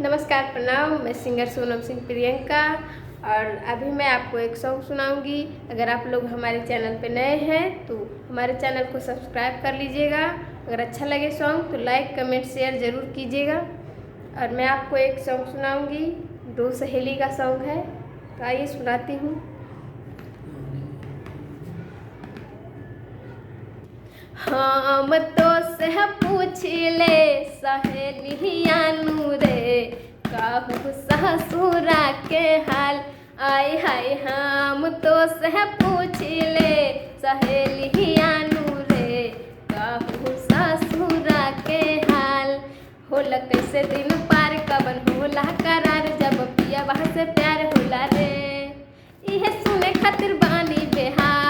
नमस्कार, प्रणाम। मैं सिंगर सोनम सिंह प्रियंका और अभी मैं आपको एक सॉन्ग सुनाऊंगी। अगर आप लोग हमारे चैनल पे नए हैं तो हमारे चैनल को सब्सक्राइब कर लीजिएगा। अगर अच्छा लगे सॉन्ग तो लाइक कमेंट शेयर ज़रूर कीजिएगा। और मैं आपको एक सॉन्ग सुनाऊंगी, दो सहेली का सॉन्ग है, तो आइए सुनाती हूँ। हम तो से पूछ ले सहेलियानु रे, कहू ससुरा के हाल। आय हाय हम तो से पूछ ले सहेलियानु रे, कहू ससुरा के हाल। होला कैसे दिन पार कबन होला करार, जब पिया वहाँ से प्यार होला रे। इहे सुने खातिर बानी बेहाल।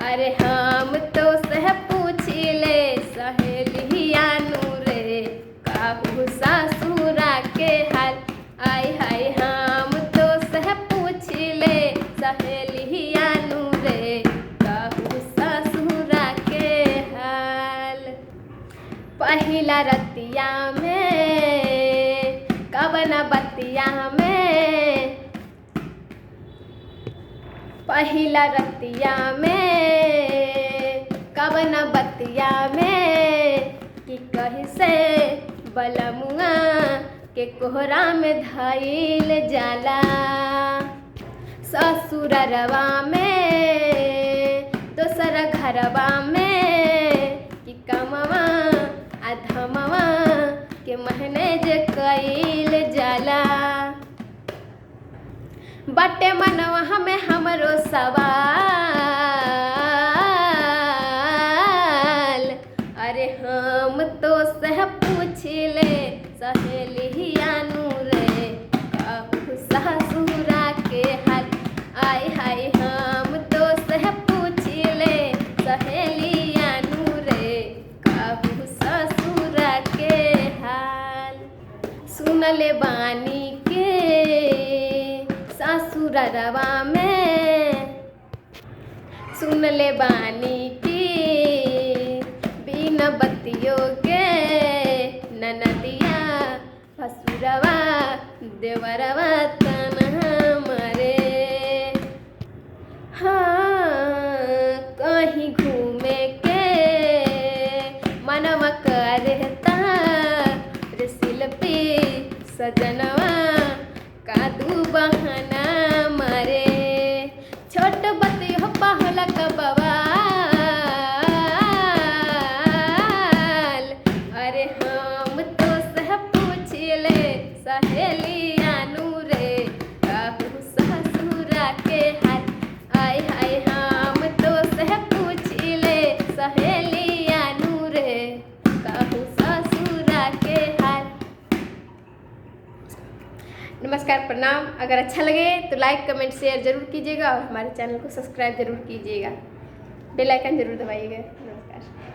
अरे हम तो सह पूछ ले सहेलियानु रे, कहू ससुरा के हाल। आय हाय हम तो सह पूछ ले सहेलियानु रे, कहू ससुरा के हाल। पहिला रतिया में कवना बतिया में, पहिला रतिया में कवना बतिया में, कि कहीं से बलमुआ के कोहरा में धइल जाला। ससुरवा में दोसर घरवा में, कि कमवा अधमवा के मैनेज कइल जाला। बटे मनवा हमें हमरो सवाल। अरे हम तो सह पूछ ले सहेलियानु रे, कहू ससुरा के हाल। आय हाय हम तो सह पूछ ले सहेलियानु रे, कहू ससुरा के हाल। सुनले बानी के ससुरवा में, सुनले बानी की बिना बतियों के ननदिया भसुरवा देवरवा तनहा मरे। हाँ कहीं घूमे के मनवा करता रे, शिल्पी सजनवा कादू बहाना मरे। छोट बतियो पहला कबवाल। अरे हम तो सह पूछ ले सहेलियानु रे, कहू ससुरा के हाल। आय हाय हम तो सह पूछ ले सहेलियानु रे, कहू ससुरा के हाल। नमस्कार, प्रणाम। अगर अच्छा लगे तो लाइक कमेंट शेयर ज़रूर कीजिएगा और हमारे चैनल को सब्सक्राइब ज़रूर कीजिएगा। बेल आइकन ज़रूर दबाइएगा। नमस्कार।